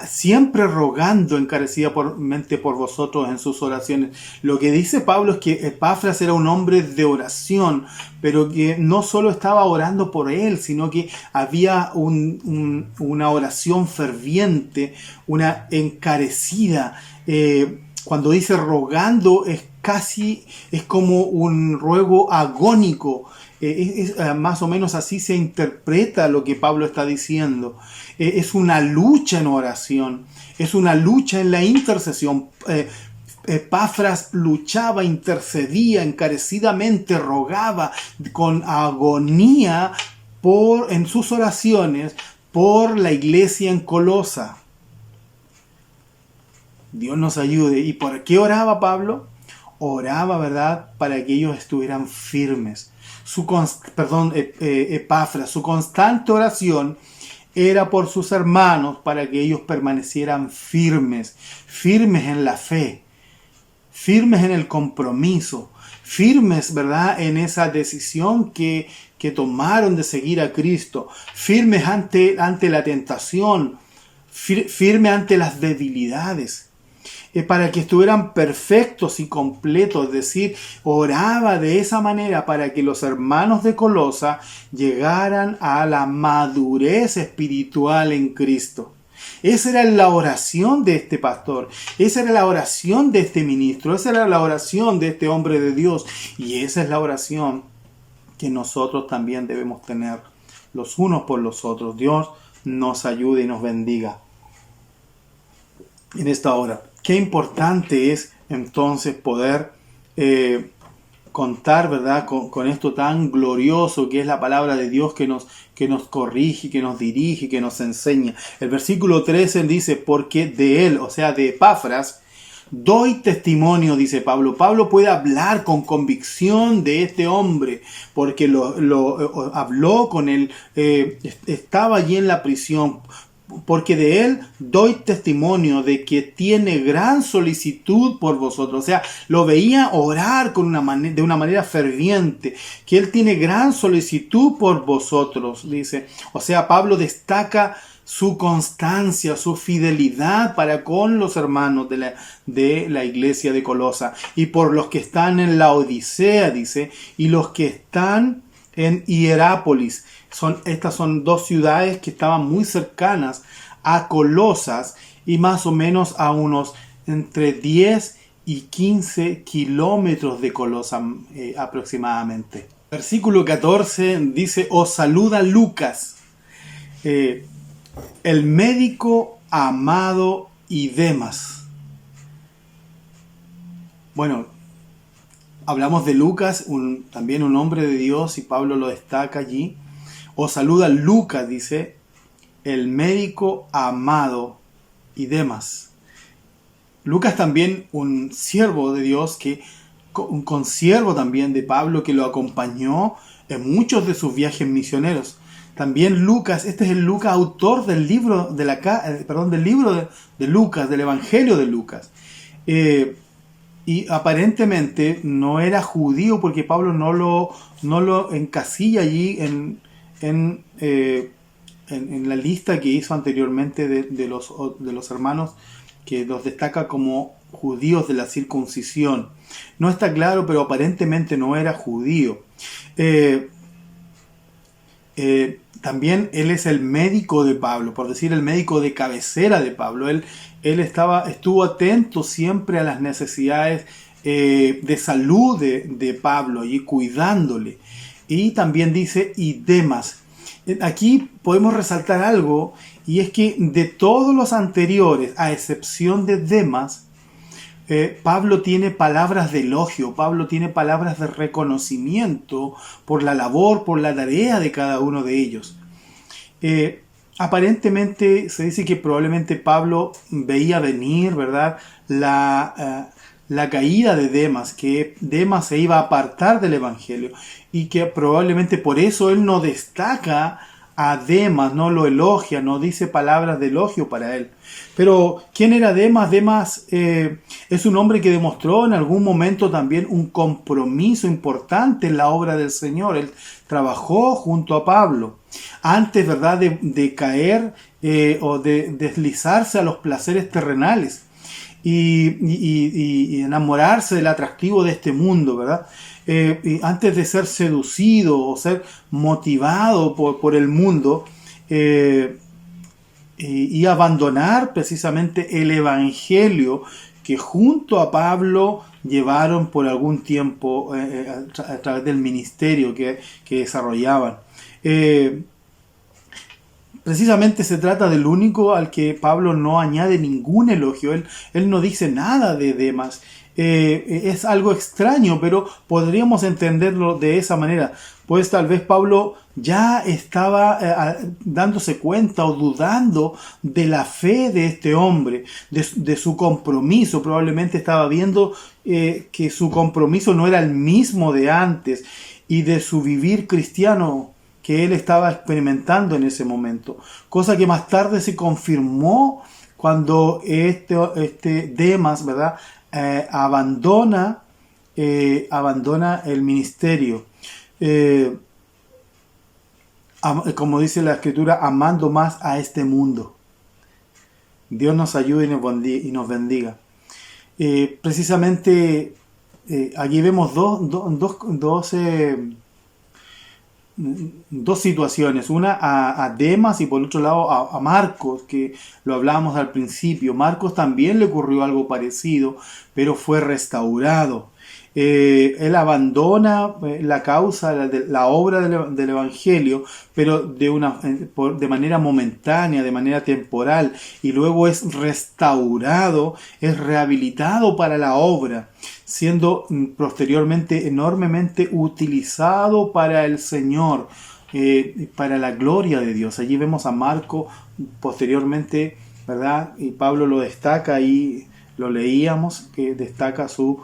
siempre rogando encarecidamente por vosotros en sus oraciones. Lo que dice Pablo es que Epafras era un hombre de oración, pero que no solo estaba orando por él, sino que había una oración ferviente, una encarecida. Cuando dice rogando, es como un ruego agónico. Más o menos así se interpreta lo que Pablo está diciendo. Es una lucha en oración, es una lucha en la intercesión. Epafras luchaba, intercedía encarecidamente, rogaba con agonía en sus oraciones por la iglesia en Colosa. Dios nos ayude. ¿Y por qué oraba Pablo? Oraba, ¿verdad?, para que ellos estuvieran firmes. Epafras, su constante oración era por sus hermanos, para que ellos permanecieran firmes en la fe, firmes en el compromiso, firmes, ¿verdad?, en esa decisión que tomaron de seguir a Cristo, firmes ante la tentación, firmes ante las debilidades. Para que estuvieran perfectos y completos, es decir, oraba de esa manera para que los hermanos de Colosa llegaran a la madurez espiritual en Cristo. Esa era la oración de este pastor, esa era la oración de este ministro, esa era la oración de este hombre de Dios, y esa es la oración que nosotros también debemos tener los unos por los otros. Dios nos ayude y nos bendiga en esta hora. Qué importante es entonces poder contar, ¿verdad?, con esto tan glorioso que es la palabra de Dios, que nos corrige, que nos dirige, que nos enseña. El versículo 13 dice: porque de él, o sea, de Epafras, doy testimonio, dice Pablo. Pablo puede hablar con convicción de este hombre, porque lo habló con él, estaba allí en la prisión. Porque de él doy testimonio de que tiene gran solicitud por vosotros. O sea, lo veía orar de una manera ferviente, que él tiene gran solicitud por vosotros, dice. O sea, Pablo destaca su constancia, su fidelidad para con los hermanos de la iglesia de Colosa, y por los que están en la Odisea, dice, y los que están en Hierápolis. Estas son dos ciudades que estaban muy cercanas a Colosas y más o menos a unos entre 10 y 15 kilómetros de Colosa aproximadamente. Versículo 14 dice: os saluda Lucas, el médico amado, y Demas. Bueno, hablamos de Lucas, también un hombre de Dios, y Pablo lo destaca allí. Os saluda Lucas, dice, el médico amado, y Demas. Lucas también un siervo de Dios, un consiervo también de Pablo, que lo acompañó en muchos de sus viajes misioneros. También Lucas, este es el Lucas, autor del libro de Lucas, del Evangelio de Lucas. Y aparentemente no era judío, porque Pablo no lo encasilla allí en la lista que hizo anteriormente de los hermanos, que los destaca como judíos de la circuncisión. No está claro, pero aparentemente no era judío. También él es el médico de Pablo, por decir el médico de cabecera de Pablo. Él estuvo atento siempre a las necesidades de salud de Pablo y cuidándole. Y también dice y Demas. Aquí podemos resaltar algo, y es que de todos los anteriores, a excepción de Demas, Pablo tiene palabras de elogio, Pablo tiene palabras de reconocimiento por la labor, por la tarea de cada uno de ellos. Aparentemente se dice que probablemente Pablo veía venir, ¿verdad?, la caída de Demas, que Demas se iba a apartar del Evangelio, y que probablemente por eso él no destaca a Demas, no lo elogia, no dice palabras de elogio para él. Pero, ¿quién era Demas? Demas es un hombre que demostró en algún momento también un compromiso importante en la obra del Señor. Él trabajó junto a Pablo. Antes, ¿verdad?, de caer o de deslizarse a los placeres terrenales y enamorarse del atractivo de este mundo, ¿verdad? Y antes de ser seducido o ser motivado por el mundo, y abandonar precisamente el Evangelio que junto a Pablo llevaron por algún tiempo a través del ministerio que desarrollaban. Precisamente se trata del único al que Pablo no añade ningún elogio. Él no dice nada de Demas. Es algo extraño, pero podríamos entenderlo de esa manera. Pues tal vez Pablo ya estaba dándose cuenta o dudando de la fe de este hombre, de su compromiso. Probablemente estaba viendo que su compromiso no era el mismo de antes, y de su vivir cristiano que él estaba experimentando en ese momento. Cosa que más tarde se confirmó cuando este Demas, ¿verdad?, abandona el ministerio, como dice la Escritura, amando más a este mundo. Dios nos ayude y nos bendiga. Precisamente aquí vemos dos situaciones, una a Demas y por otro lado a Marcos, que lo hablábamos al principio. Marcos también le ocurrió algo parecido, pero fue restaurado. Él abandona la causa, la obra del Evangelio, pero de manera momentánea, de manera temporal, y luego es restaurado, es rehabilitado para la obra, siendo posteriormente enormemente utilizado para el Señor, para la gloria de Dios. Allí vemos a Marco posteriormente, ¿verdad? Y Pablo lo destaca, y lo leíamos, que destaca su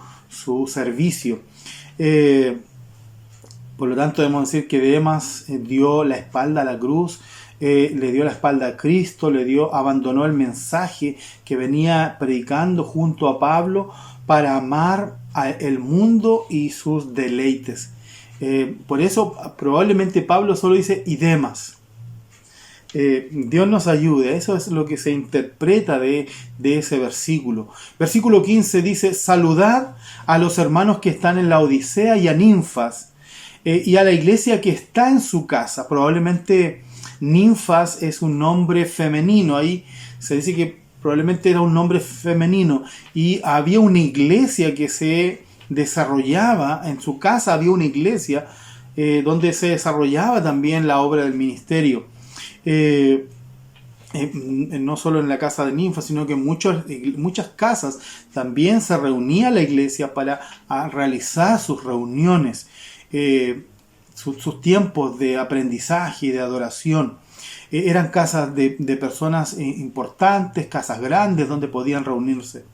servicio. Por lo tanto, debemos decir que Demas dio la espalda a la cruz, le dio la espalda a Cristo, abandonó el mensaje que venía predicando junto a Pablo para amar el mundo y sus deleites. Por eso probablemente Pablo solo dice y Demas. Dios nos ayude. Eso es lo que se interpreta de ese versículo. Versículo 15 dice: saludad a los hermanos que están en la Odisea y a Ninfas, y a la iglesia que está en su casa. Probablemente Ninfas es un nombre femenino. Ahí se dice que probablemente era un nombre femenino, y había una iglesia que se desarrollaba en su casa. Había una iglesia donde se desarrollaba también la obra del ministerio. No solo en la casa de Ninfa, sino que en muchas casas también se reunía la iglesia para realizar sus reuniones, sus tiempos de aprendizaje y de adoración. Eran casas de personas importantes, casas grandes donde podían reunirse.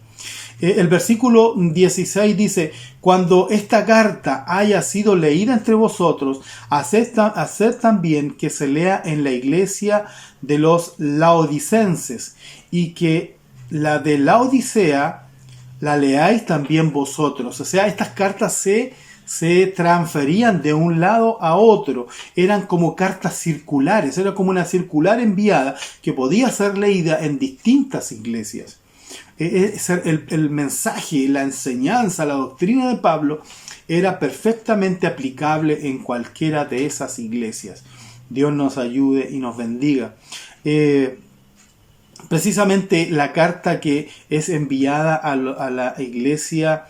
El versículo 16 dice: cuando esta carta haya sido leída entre vosotros, haced también que se lea en la iglesia de los laodicenses, y que la de Laodicea la leáis también vosotros. O sea, estas cartas se transferían de un lado a otro. Eran como cartas circulares, era como una circular enviada que podía ser leída en distintas iglesias. El mensaje, la enseñanza, la doctrina de Pablo era perfectamente aplicable en cualquiera de esas iglesias. Dios nos ayude y nos bendiga. Precisamente la carta que es enviada a la iglesia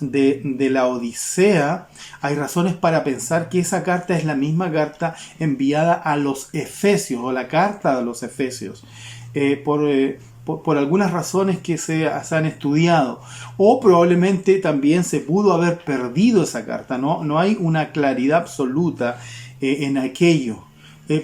de la Odisea, hay razones para pensar que esa carta es la misma carta enviada a los Efesios, o la carta de los Efesios, por algunas razones que se han estudiado, o probablemente también se pudo haber perdido esa carta. No hay una claridad absoluta en aquello,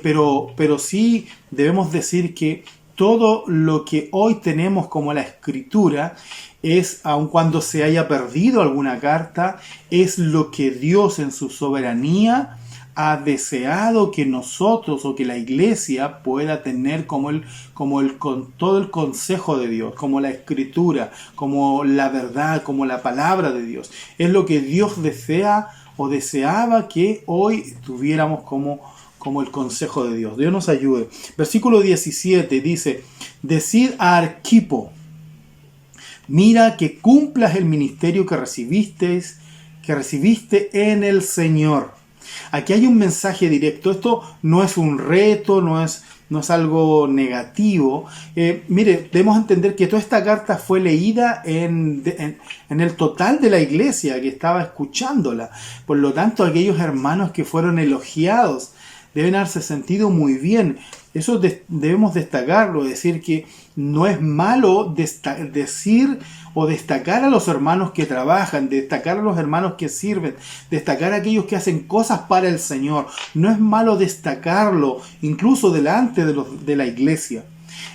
pero sí debemos decir que todo lo que hoy tenemos como la Escritura es, aun cuando se haya perdido alguna carta, es lo que Dios en su soberanía ha deseado que nosotros o que la iglesia pueda tener con todo el consejo de Dios, como la Escritura, como la verdad, como la palabra de Dios. Es lo que Dios desea o deseaba que hoy tuviéramos como el consejo de Dios. Dios nos ayude. Versículo 17 dice: decid a Arquipo, mira que cumplas el ministerio que recibiste en el Señor. Aquí hay un mensaje directo. Esto no es un reto, no es algo negativo. Mire, debemos entender que toda esta carta fue leída en el total de la iglesia que estaba escuchándola. Por lo tanto, aquellos hermanos que fueron elogiados deben haberse sentido muy bien. Eso debemos destacarlo, decir que no es malo decir o destacar a los hermanos que trabajan, destacar a los hermanos que sirven, destacar a aquellos que hacen cosas para el Señor. No es malo destacarlo, incluso delante de la iglesia.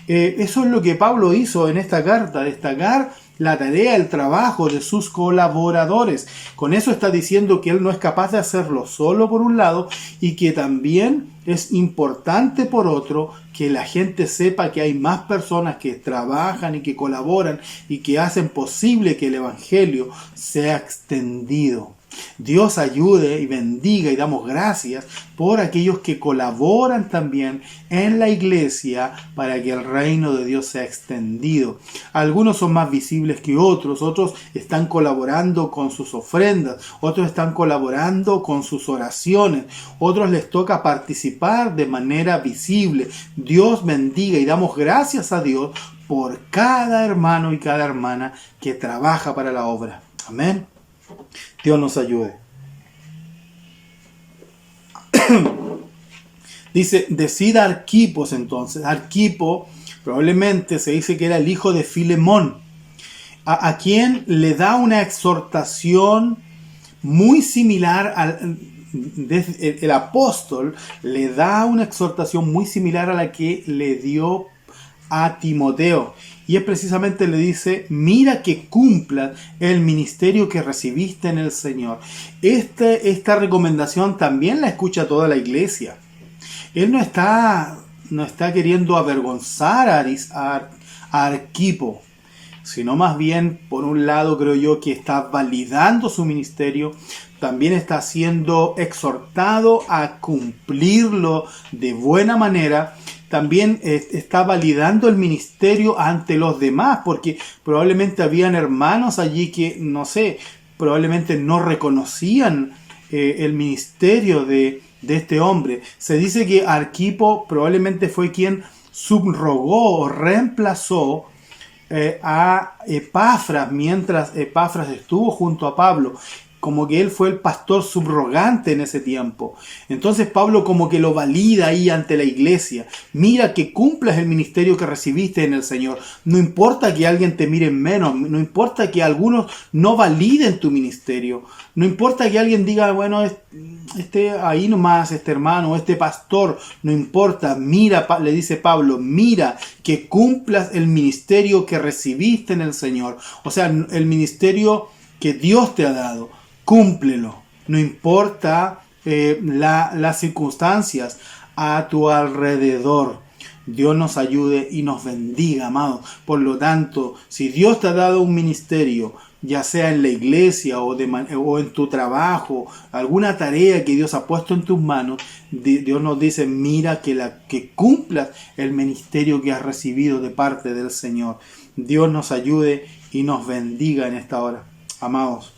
Eso es lo que Pablo hizo en esta carta, destacar la tarea, el trabajo de sus colaboradores. Con eso está diciendo que él no es capaz de hacerlo solo por un lado, y que también es importante por otro que la gente sepa que hay más personas que trabajan y que colaboran y que hacen posible que el evangelio sea extendido. Dios ayude y bendiga y damos gracias por aquellos que colaboran también en la iglesia para que el reino de Dios sea extendido. Algunos son más visibles que otros están colaborando con sus ofrendas, otros están colaborando con sus oraciones, otros les toca participar de manera visible. Dios bendiga y damos gracias a Dios por cada hermano y cada hermana que trabaja para la obra. Amén. Dios nos ayude. Dice, decida Arquipos entonces. Arquipo probablemente se dice que era el hijo de Filemón, a quien le da una exhortación muy similar el apóstol le da una exhortación muy similar a la que le dio a Timoteo. Y es precisamente, le dice, mira que cumplas el ministerio que recibiste en el Señor. Esta recomendación también la escucha toda la iglesia. Él no está queriendo avergonzar a Arquipo, sino más bien, por un lado, creo yo que está validando su ministerio, también está siendo exhortado a cumplirlo de buena manera. También está validando el ministerio ante los demás, porque probablemente habían hermanos allí que, no sé, probablemente no reconocían el ministerio de este hombre. Se dice que Arquipo probablemente fue quien subrogó o reemplazó a Epafras mientras Epafras estuvo junto a Pablo. Como que él fue el pastor subrogante en ese tiempo. Entonces Pablo como que lo valida ahí ante la iglesia. Mira que cumplas el ministerio que recibiste en el Señor. No importa que alguien te mire menos. No importa que algunos no validen tu ministerio. No importa que alguien diga, bueno, ahí nomás, este hermano, este pastor. No importa. Mira, le dice Pablo, mira que cumplas el ministerio que recibiste en el Señor. O sea, el ministerio que Dios te ha dado. Cúmplelo, no importa las circunstancias a tu alrededor. Dios nos ayude y nos bendiga, amados. Por lo tanto, si Dios te ha dado un ministerio, ya sea en la iglesia o en tu trabajo, alguna tarea que Dios ha puesto en tus manos, Dios nos dice, mira que cumplas el ministerio que has recibido de parte del Señor. Dios nos ayude y nos bendiga en esta hora, amados.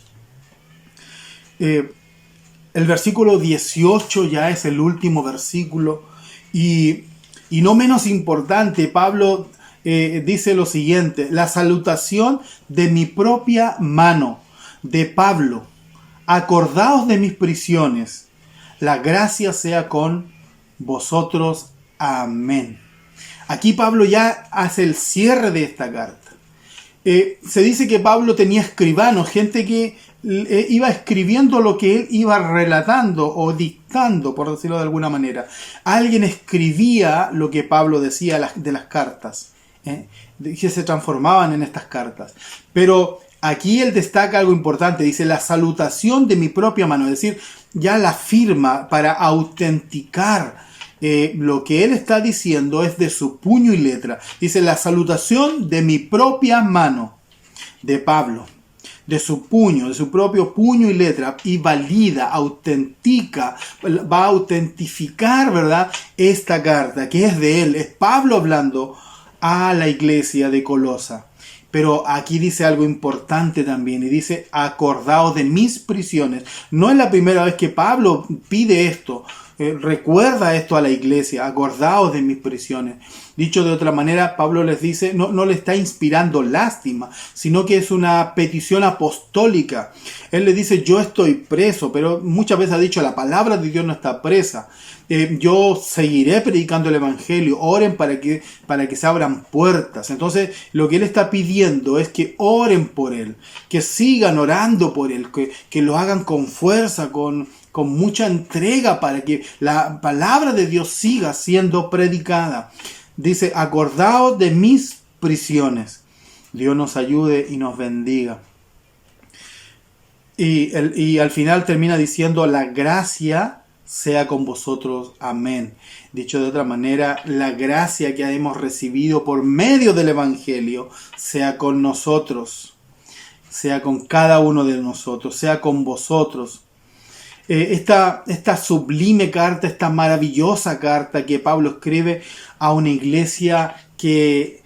El versículo 18 ya es el último versículo y no menos importante, Pablo dice lo siguiente: la salutación de mi propia mano, de Pablo, acordaos de mis prisiones, la gracia sea con vosotros, amén. Aquí Pablo ya hace el cierre de esta carta. Se dice que Pablo tenía escribanos, gente que iba escribiendo lo que él iba relatando o dictando, por decirlo de alguna manera. Alguien escribía lo que Pablo decía de las cartas, que se transformaban en estas cartas. Pero aquí él destaca algo importante, dice la salutación de mi propia mano, es decir, ya la firma para autenticar lo que él está diciendo es de su puño y letra. Dice la salutación de mi propia mano, de Pablo, de su puño, de su propio puño y letra, y valida, autentica, va a autentificar, ¿verdad?, esta carta que es de él. Es Pablo hablando a la iglesia de Colosa. Pero aquí dice algo importante también, y dice, acordaos de mis prisiones. No es la primera vez que Pablo pide esto. Recuerda esto a la iglesia, acordaos de mis prisiones. Dicho de otra manera, Pablo les dice, no le está inspirando lástima, sino que es una petición apostólica. Él le dice, yo estoy preso, pero muchas veces ha dicho, la palabra de Dios no está presa. Yo seguiré predicando el evangelio, oren para que se abran puertas. Entonces lo que él está pidiendo es que oren por él, que sigan orando por él, que lo hagan con fuerza, con mucha entrega, para que la palabra de Dios siga siendo predicada. Dice, acordaos de mis prisiones. Dios nos ayude y nos bendiga. Y al final termina diciendo, la gracia sea con vosotros, amén. Dicho de otra manera, la gracia que hemos recibido por medio del evangelio sea con nosotros, sea con cada uno de nosotros, sea con vosotros. Esta sublime carta, esta maravillosa carta que Pablo escribe a una iglesia que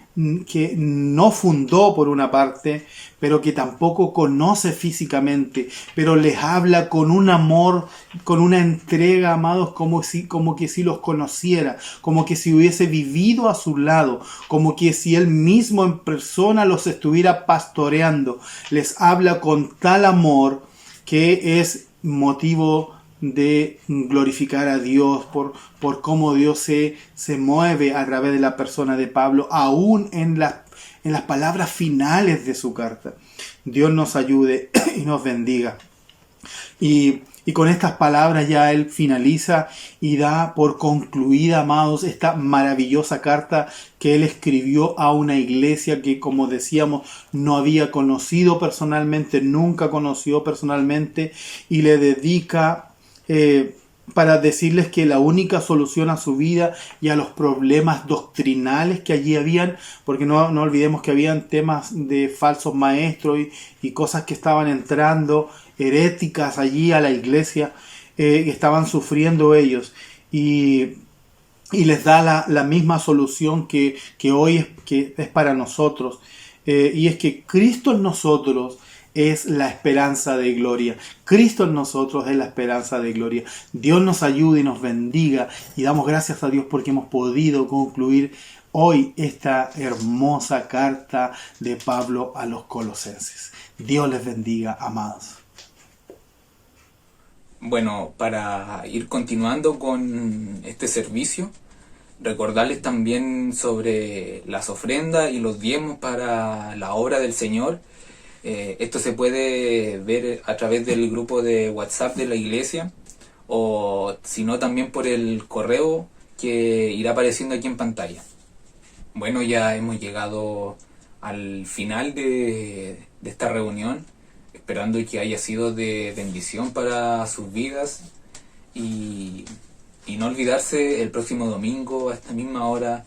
no fundó por una parte, pero que tampoco conoce físicamente, pero les habla con un amor, con una entrega, amados, como que si los conociera, como que si hubiese vivido a su lado, como que si él mismo en persona los estuviera pastoreando. Les habla con tal amor que es motivo de glorificar a Dios por cómo Dios se mueve a través de la persona de Pablo, aún en las palabras finales de su carta. Dios nos ayude y nos bendiga. Y con estas palabras ya él finaliza y da por concluida, amados, esta maravillosa carta que él escribió a una iglesia que, como decíamos, no había conocido personalmente, nunca conoció personalmente, y le dedica para decirles que la única solución a su vida y a los problemas doctrinales que allí habían, porque no olvidemos que habían temas de falsos maestros y cosas que estaban entrando, heréticas allí a la iglesia, que estaban sufriendo ellos, y les da la misma solución que hoy es para nosotros, y es que Cristo en nosotros es la esperanza de gloria. Cristo en nosotros es la esperanza de gloria. Dios nos ayude y nos bendiga, y damos gracias a Dios porque hemos podido concluir hoy esta hermosa carta de Pablo a los colosenses. Dios les bendiga, amados. Bueno, para ir continuando con este servicio, recordarles también sobre las ofrendas y los diezmos para la obra del Señor. Esto se puede ver a través del grupo de WhatsApp de la iglesia, o si no también por el correo que irá apareciendo aquí en pantalla. Bueno, ya hemos llegado al final de esta reunión, esperando que haya sido de bendición para sus vidas, y no olvidarse el próximo domingo a esta misma hora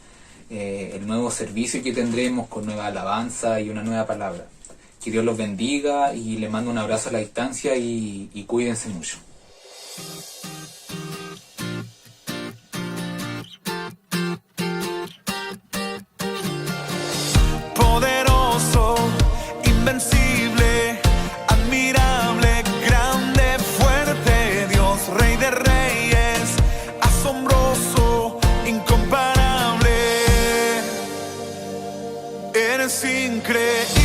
el nuevo servicio que tendremos con nueva alabanza y una nueva palabra. Que Dios los bendiga y le mando un abrazo a la distancia y cuídense mucho. Poderoso, invencible, admirable, grande, fuerte, Dios, Rey de Reyes, asombroso, incomparable. Eres increíble.